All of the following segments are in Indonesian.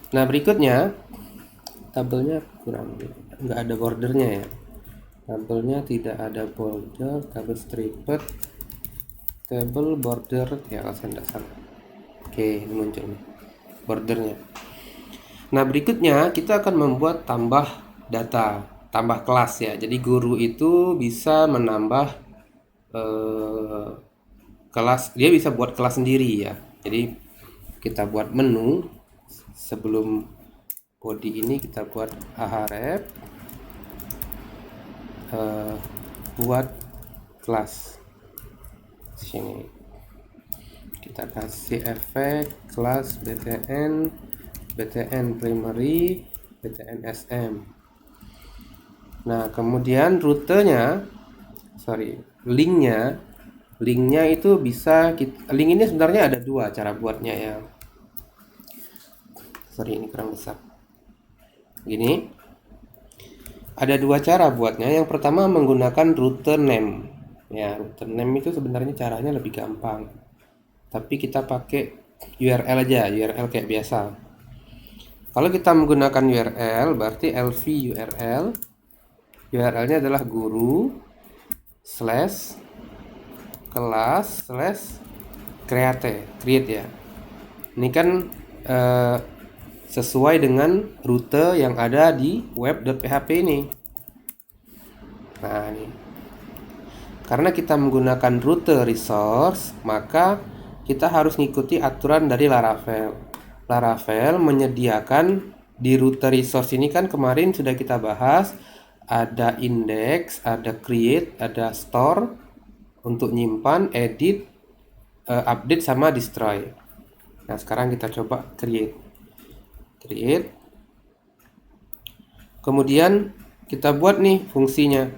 Nah, berikutnya tabelnya kurang, nggak ada bordernya ya. Tabelnya tidak ada border, tabel stripped, table border ya kalau saya tidak salah. Oke, ini muncul nih bordernya. Nah, berikutnya kita akan membuat tambah data, tambah kelas ya. Jadi guru itu bisa menambah eh, kelas, dia bisa buat kelas sendiri ya. Jadi kita buat menu sebelum body ini kita buat ahref eh, buat kelas sini. Kita kasih efek kelas btn primary, btn sm. Nah, kemudian rutenya, linknya itu bisa link ini sebenarnya ada dua cara buatnya ya. Ini kurang besar. Gini, ada dua cara buatnya. Yang pertama menggunakan rute name. Ya, rute name itu sebenarnya caranya lebih gampang. Tapi kita pakai URL aja, URL kayak biasa. Kalau kita menggunakan URL, berarti lv URL. URL-nya adalah guru slash kelas slash create ya. Ini kan eh, sesuai dengan rute yang ada di web.php ini. Nah, ini. Karena kita menggunakan rute resource, maka kita harus mengikuti aturan dari Laravel. Laravel menyediakan di rute resource ini kan kemarin sudah kita bahas, ada index, ada create, ada store untuk nyimpan, edit, update sama destroy. Nah, sekarang kita coba create. Kemudian kita buat nih fungsinya.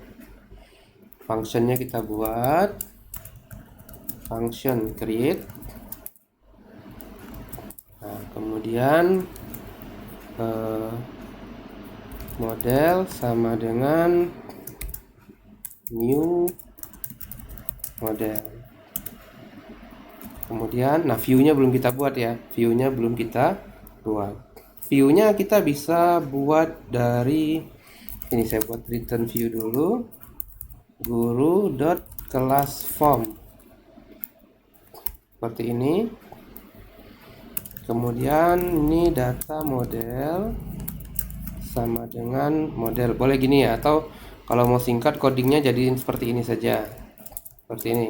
Functionnya kita buat function create. Nah, kemudian model sama dengan new model. Kemudian, nah view-nya belum kita buat ya. View-nya belum kita buat. View-nya kita bisa buat dari ini, saya buat return view dulu. Guru.kelas form. Seperti ini. Kemudian ini data model sama dengan model. Boleh gini ya, atau kalau mau singkat codingnya jadiin seperti ini saja. Seperti ini.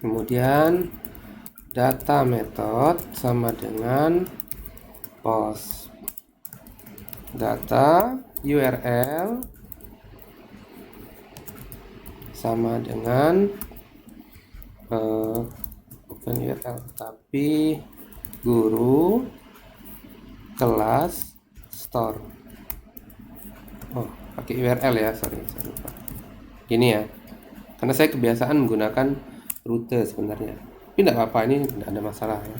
Kemudian data method sama dengan post. Data URL sama dengan bukan URL tapi guru kelas store. Oh, pakai URL ya, sorry saya lupa. Gini ya, karena saya kebiasaan menggunakan rute sebenarnya. Tapi tidak apa-apa, ini tidak ada masalah ya.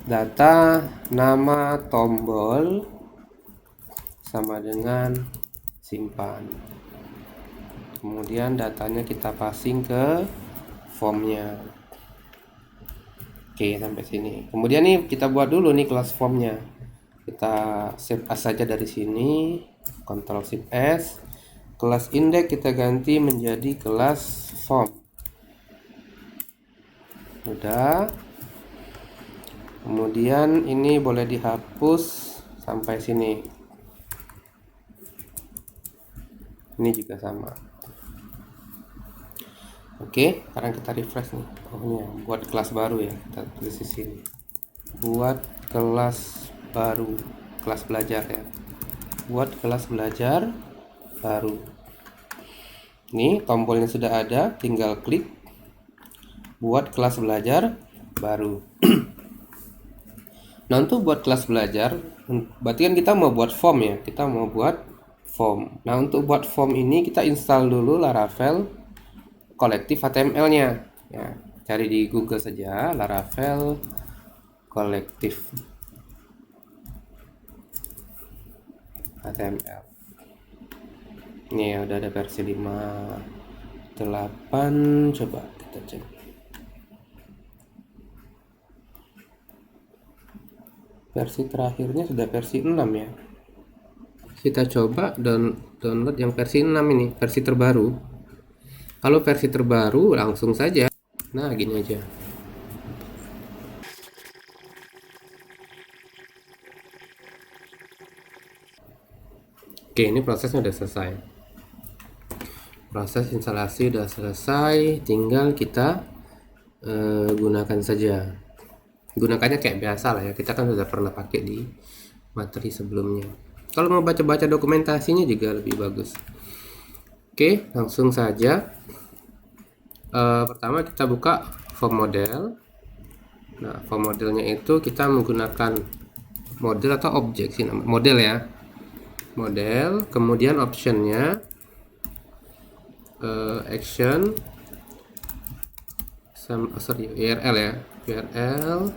Data nama tombol sama dengan simpan. Kemudian datanya kita passing ke formnya. Oke, sampai sini. Kemudian nih kita buat dulu nih kelas formnya. Kita save as saja dari sini, Ctrl Shift S. Kelas index kita ganti menjadi kelas form. Udah. Kemudian ini boleh dihapus sampai sini. Ini juga sama. Oke, sekarang kita refresh nih. Oh, ini ya, buat kelas baru ya. Kita tulis di sini. Buat kelas baru, kelas belajar ya. Buat kelas belajar baru. Ini tombolnya sudah ada, tinggal klik buat kelas belajar baru. Nah, untuk buat kelas belajar, berarti kan kita mau buat form ya. Kita mau buat form. Nah, untuk buat form ini kita install dulu Laravel Collective HTML-nya. Ya, cari di Google saja Laravel Collective HTML. Ini ya, udah ada versi 5.8. Coba kita cek. versi terakhirnya sudah versi 6 ya. Kita coba download yang versi 6 ini, versi terbaru. Kalau versi terbaru langsung saja. Nah, gini aja. Oke, ini prosesnya udah selesai. Proses instalasi udah selesai, tinggal kita gunakan saja. Gunakannya kayak biasa lah ya, kita kan sudah pernah pakai di materi sebelumnya. Kalau mau baca-baca dokumentasinya juga lebih bagus. Oke, langsung saja. Pertama kita buka form model. Nah, form modelnya itu kita menggunakan model atau objek sih, nama model ya. Model, kemudian optionnya action sama URL ya, URL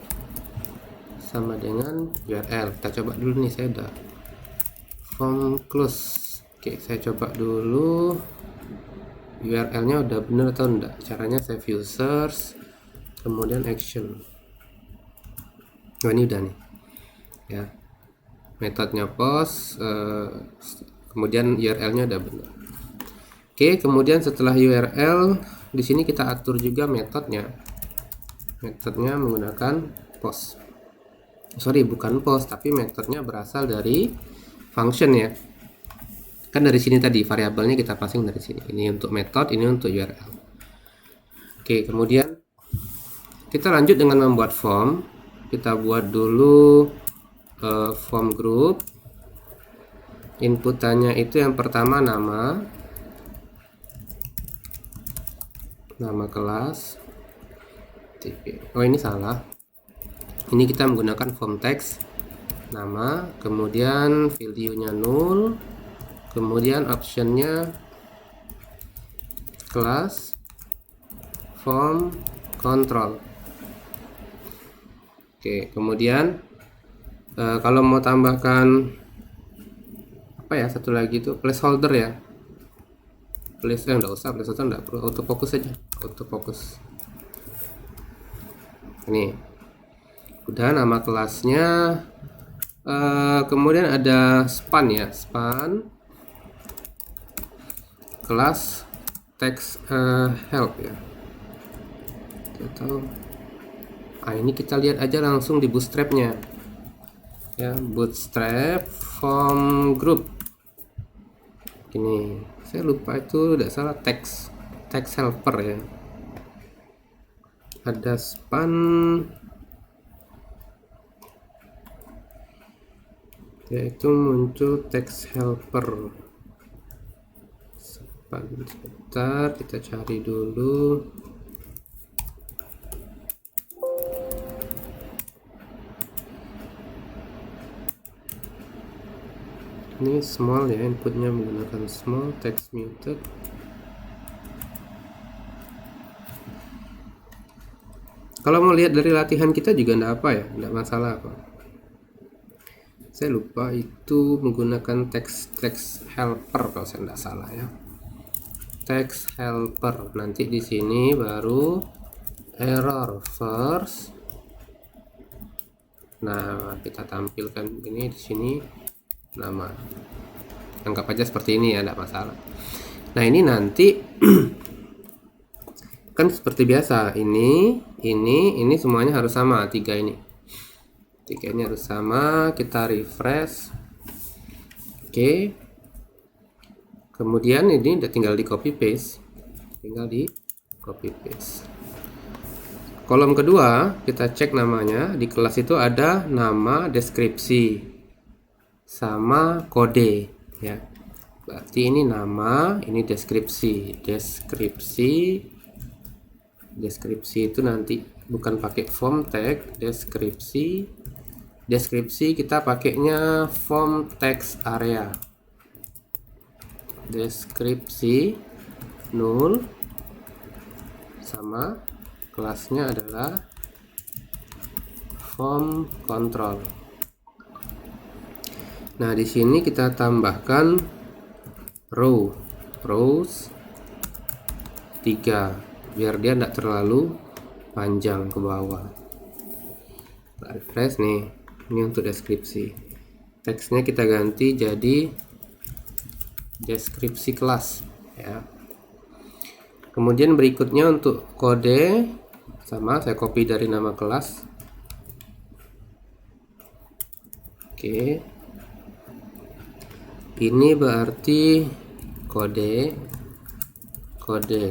sama dengan URL. Kita coba dulu nih, saya udah form close. Oke, saya coba dulu URL-nya udah bener atau enggak. Caranya save users, kemudian action. Oh, ini udah nih ya, metodenya post, kemudian URL-nya udah bener. Oke, kemudian setelah URL di sini kita atur juga metodenya. Metodenya menggunakan post. Sorry, bukan post, tapi metodenya berasal dari function ya. Kan dari sini tadi variabelnya kita passing dari sini. Ini untuk metode, ini untuk URL. Oke, kemudian kita lanjut dengan membuat form. Kita buat dulu form group. Inputannya itu yang pertama nama kelas. Oh, ini salah. Ini kita menggunakan form text nama, kemudian value-nya null, kemudian optionnya kelas form control. Oke, kemudian kalau mau tambahkan apa ya, satu lagi itu placeholder ya. Enggak usah, placeholder enggak perlu, autofocus saja, autofocus. Ini udah nama kelasnya. Kemudian ada span ya, span kelas text help ya. Atau ini kita lihat aja langsung di bootstrapnya ya, bootstrap form group. Ini saya lupa itu tidak salah, text helper ya. Ada span yaitu muncul text helper. Sebentar, kita cari dulu. Ini small ya, inputnya menggunakan small, text muted. Kalau mau lihat dari latihan kita juga enggak apa ya, enggak masalah kok. Saya lupa itu menggunakan text helper kalau saya enggak salah ya. Text helper. Nanti di sini baru error first. Nah, kita tampilkan ini di sini nama. Anggap aja seperti ini ya, enggak masalah. Nah, ini nanti kan seperti biasa, ini semuanya harus sama, tiga ini harus sama. Kita refresh. Oke, kemudian ini udah tinggal di copy paste, kolom kedua kita cek namanya. Di kelas itu ada nama, deskripsi sama kode ya, berarti ini nama, ini deskripsi itu nanti bukan pakai form tag deskripsi kita pakainya form text area, deskripsi null sama kelasnya adalah form control. Nah, di sini kita tambahkan rows 3 biar dia tidak terlalu panjang ke bawah. Refresh nih. Ini untuk deskripsi. Teksnya kita ganti jadi deskripsi kelas ya. Kemudian berikutnya untuk kode sama, saya copy dari nama kelas. Oke. Ini berarti kode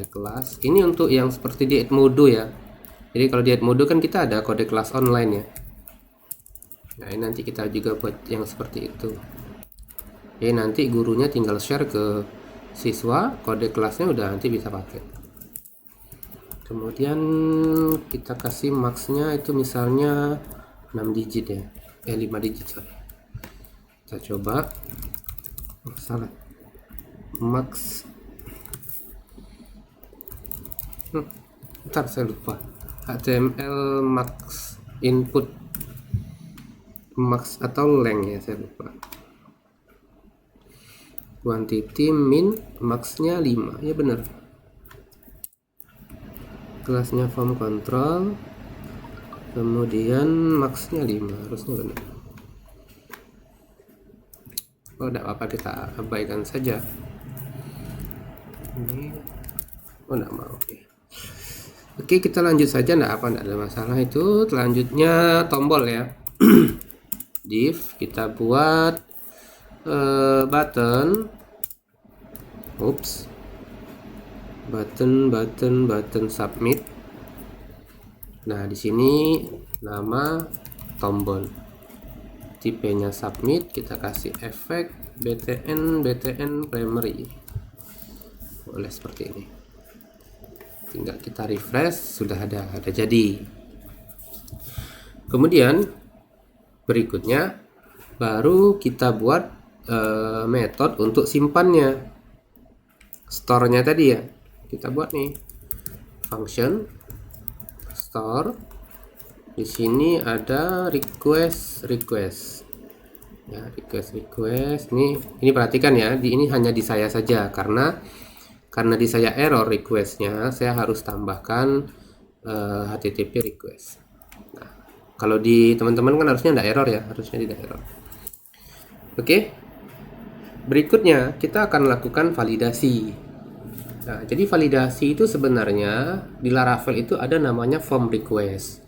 kelas. Ini untuk yang seperti di Edmodo ya. Jadi kalau di Edmodo kan kita ada kode kelas online ya. Nah, ini nanti kita juga buat yang seperti itu. Jadi nanti gurunya tinggal share ke siswa, kode kelasnya udah nanti bisa pakai. Kemudian kita kasih max-nya itu misalnya 6 digit ya. 5 digit sorry. Kita coba. Salah. Max. Ntar saya lupa. HTML max input max atau length ya, saya lupa. Quantity min max-nya 5 ya, benar. Kelasnya form control, kemudian max-nya 5, harusnya benar. Oh, tidak apa-apa, kita abaikan saja ini. Oh, tidak mau. Oke, kita lanjut saja, tidak ada masalah itu. Selanjutnya tombol ya. Div kita buat button submit. Nah, di sini nama tombol, tipenya submit, kita kasih efek btn primary, boleh seperti ini. Tinggal kita refresh, sudah ada jadi. Kemudian berikutnya baru kita buat metode untuk simpannya, store-nya tadi ya. Kita buat nih function store. Di sini ada request ya, request. Ini perhatikan ya, ini hanya di saya saja karena di saya error requestnya, saya harus tambahkan HTTP request. Nah, kalau di teman-teman kan harusnya tidak error ya, harusnya tidak error. Oke. Berikutnya kita akan lakukan validasi. Nah, jadi validasi itu sebenarnya di Laravel itu ada namanya form request.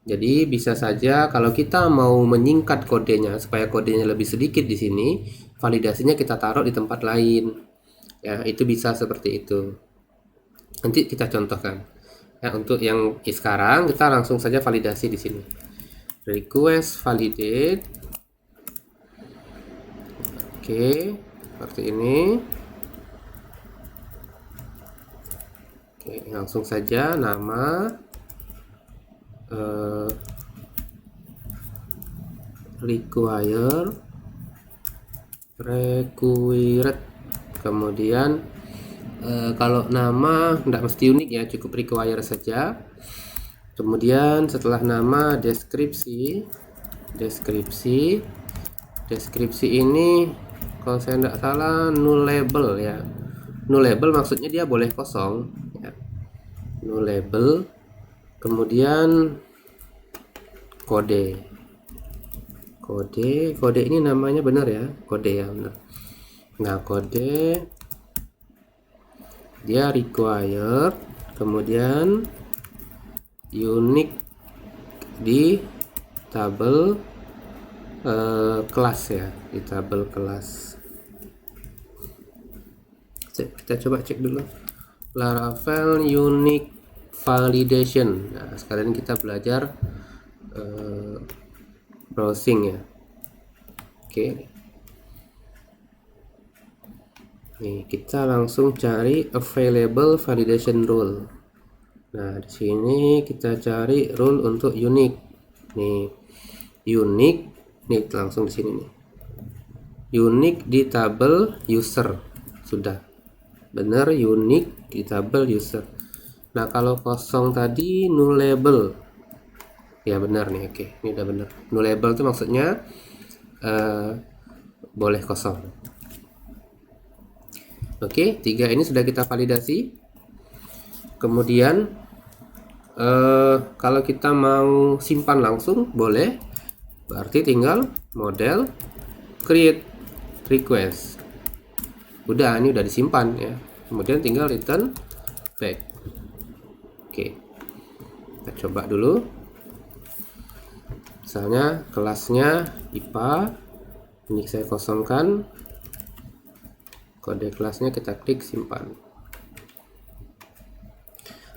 Jadi bisa saja kalau kita mau menyingkat kodenya supaya kodenya lebih sedikit di sini, validasinya kita taruh di tempat lain. Ya, itu bisa seperti itu. Nanti kita contohkan. Ya, untuk yang sekarang kita langsung saja validasi di sini. Request validate. Oke, seperti ini. Oke, langsung saja nama required, kemudian kalau nama tidak mesti unik ya, cukup require saja. Kemudian setelah nama deskripsi ini kalau saya tidak salah nullable ya. Nullable maksudnya dia boleh kosong ya. Nullable. Kemudian kode ini namanya benar ya, kode ya benar. Nah, kode dia required, kemudian unique di tabel kelas ya, di tabel kelas. Kita coba cek dulu Laravel unique validation. Nah, sekalian kita belajar browsing ya. Oke. Nih, kita langsung cari available validation rule. Nah, di sini kita cari rule untuk unique. Nih, unique. Nih, langsung di sini nih. Unique di tabel user. Sudah. Benar, unique di tabel user. Nah, kalau kosong tadi nullable. Ya benar nih, oke. Ini udah benar. Nullable itu maksudnya boleh kosong. Oke, 3 ini sudah kita validasi. Kemudian kalau kita mau simpan langsung boleh. Berarti tinggal model create request. Udah, ini udah disimpan ya. Kemudian tinggal return back. Oke. Kita coba dulu. Misalnya kelasnya IPA. Ini saya kosongkan. Kode kelasnya kita klik simpan.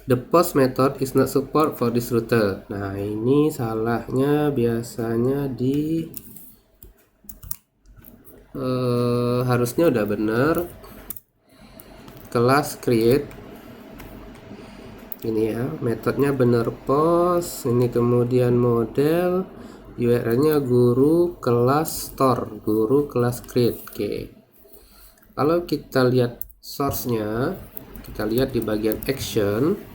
The post method is not support for this router. Nah, ini salahnya biasanya di harusnya udah bener. Kelas create ini ya, metodenya bener post. Ini kemudian model, URL-nya guru kelas store, guru kelas create. Oke. Kalau kita lihat source-nya, kita lihat di bagian action.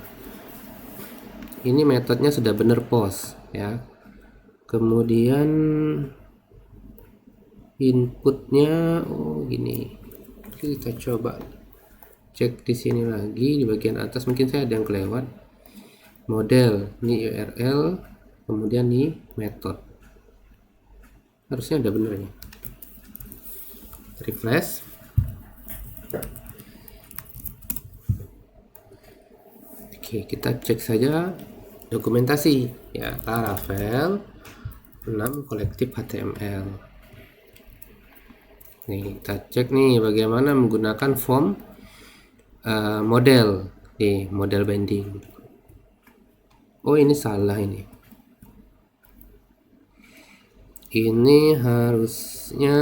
Ini metodenya sudah bener post ya. Kemudian inputnya gini. Kita coba cek di sini lagi di bagian atas, mungkin saya ada yang kelewat. Model ini URL, kemudian nih metode. Harusnya ada bener ya. Refresh. Oke, kita cek saja dokumentasi ya, Laravel 6 kolektif HTML. Nih, kita cek nih bagaimana menggunakan form model di model binding. Oh, ini salah ini. Ini harusnya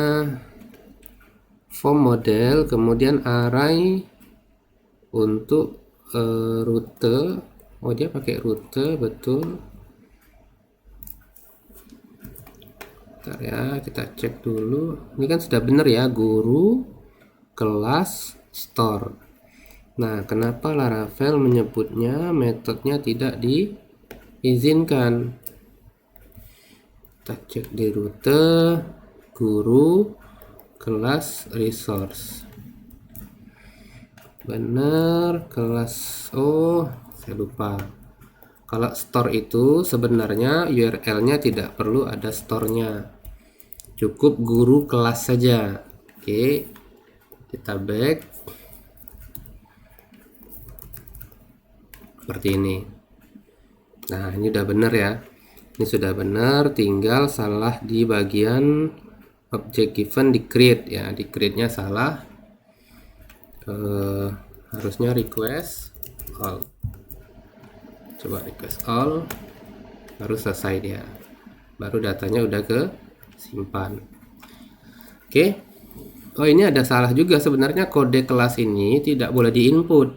form model kemudian array untuk rute. Oh, dia pakai rute, betul. Bentar ya, kita cek dulu. Ini kan sudah benar ya, guru kelas store. Nah, kenapa Laravel menyebutnya metodenya tidak diizinkan? Kita cek di rute, guru kelas resource. Benar, kelas. Oh, saya lupa. Kalau store itu sebenarnya URL-nya tidak perlu ada store-nya. Cukup guru kelas saja. Oke. Kita back. Seperti ini. Nah, ini udah benar ya. Ini sudah benar, tinggal salah di bagian object given di create ya. Di create-nya salah. Harusnya request all. Coba request all, baru selesai dia, baru datanya udah ke simpan. Oke. Oh, ini ada salah juga sebenarnya, kode kelas ini tidak boleh diinput.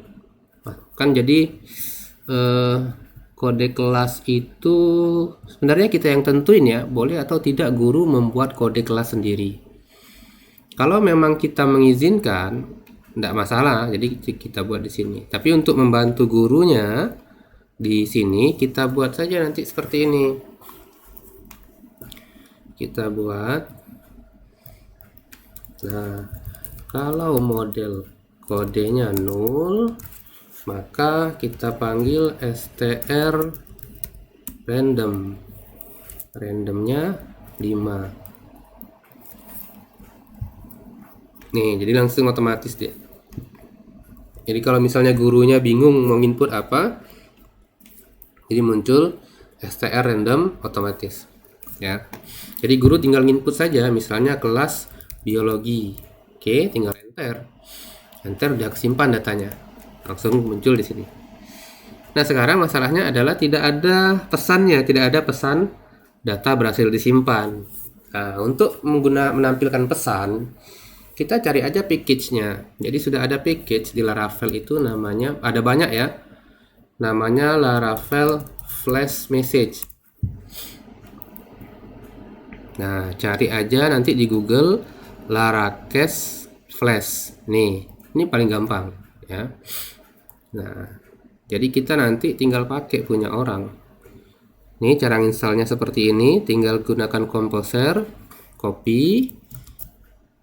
Kan jadi kode kelas itu sebenarnya kita yang tentuin ya, boleh atau tidak guru membuat kode kelas sendiri. Kalau memang kita mengizinkan, tidak masalah, jadi kita buat di sini. Tapi untuk membantu gurunya di sini kita buat saja nanti seperti ini. Kita buat. Nah, kalau model kodenya 0, maka kita panggil str random. Randomnya 5. Nih, jadi langsung otomatis dia. Jadi kalau misalnya gurunya bingung mau input apa, jadi muncul str random otomatis ya. Jadi guru tinggal input saja, misalnya kelas biologi. Oke, tinggal enter udah kesimpan datanya, langsung muncul di sini. Nah, sekarang masalahnya adalah tidak ada pesannya, tidak ada pesan data berhasil disimpan. Nah, untuk menampilkan pesan, kita cari aja package-nya. Jadi sudah ada package di Laravel itu, namanya ada banyak ya. Namanya Laravel Flash Message. Nah, cari aja nanti di Google Laracache Flash. Nih, ini paling gampang ya. Nah, jadi kita nanti tinggal pakai punya orang. Nih cara installnya seperti ini, tinggal gunakan Composer, copy,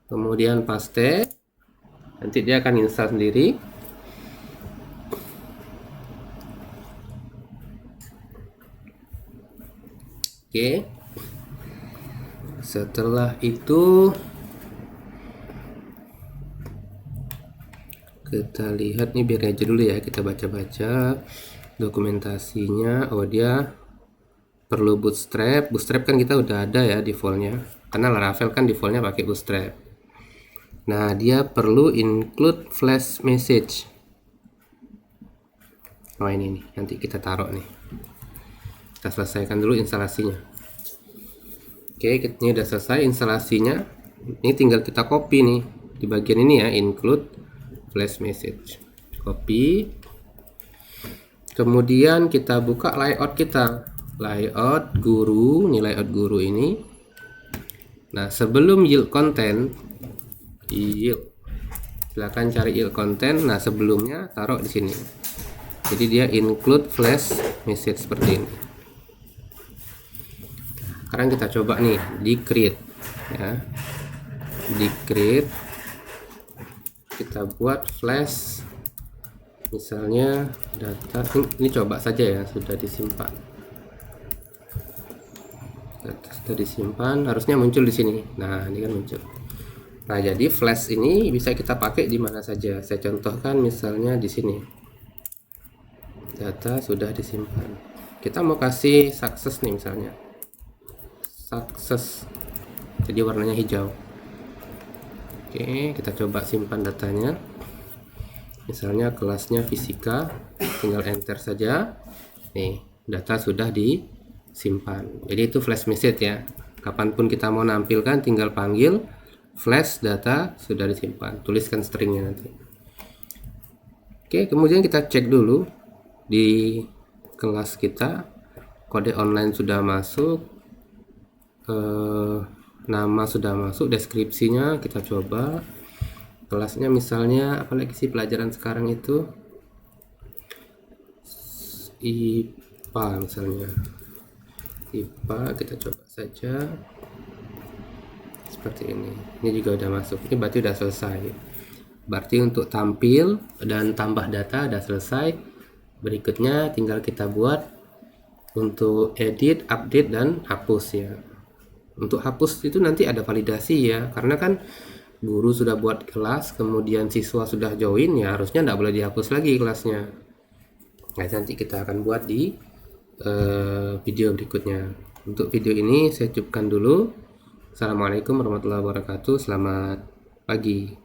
kemudian paste. Nanti dia akan install sendiri. Oke. Setelah itu kita lihat nih, biar aja dulu ya, kita baca-baca dokumentasinya. Oh, dia perlu bootstrap. Bootstrap kan kita udah ada ya defaultnya, karena Laravel kan defaultnya pakai bootstrap. Nah, dia perlu include flash message. Oh, ini nih, nanti kita taruh nih. Kita selesaikan dulu instalasinya. Oke, ini udah selesai instalasinya. Ini tinggal kita copy nih di bagian ini ya, include flash message. Copy. Kemudian kita buka layout kita. Layout guru, nih layout guru ini. Nah, sebelum yield content, silakan cari yield content. Nah, sebelumnya taruh di sini. Jadi dia include flash message seperti ini. Sekarang kita coba nih di create ya. Di create kita buat flash, misalnya data ini coba saja ya, sudah disimpan. Data sudah disimpan, harusnya muncul di sini. Nah, ini kan muncul. Nah, jadi flash ini bisa kita pakai di mana saja. Saya contohkan misalnya di sini. Data sudah disimpan. Kita mau kasih sukses nih misalnya. Sukses. Jadi warnanya hijau. Oke, kita coba simpan datanya. Misalnya kelasnya fisika, tinggal enter saja. Nih, data sudah disimpan. Jadi itu flash message ya. Kapanpun kita mau nampilkan, tinggal panggil flash data sudah disimpan. Tuliskan stringnya nanti. Oke, kemudian kita cek dulu di kelas kita. Kode online sudah masuk. Nama sudah masuk, deskripsinya kita coba. Kelasnya misalnya apalagi sih pelajaran sekarang itu, IPA misalnya. IPA kita coba saja seperti ini. Ini juga udah masuk. Ini berarti udah selesai. Berarti untuk tampil dan tambah data udah selesai. Berikutnya tinggal kita buat untuk edit, update, dan hapus ya. Untuk hapus itu nanti ada validasi ya, karena kan guru sudah buat kelas, kemudian siswa sudah join ya, harusnya tidak boleh dihapus lagi kelasnya. Nah, nanti kita akan buat di video berikutnya. Untuk video ini saya cukupkan dulu. Assalamualaikum warahmatullahi wabarakatuh. Selamat pagi.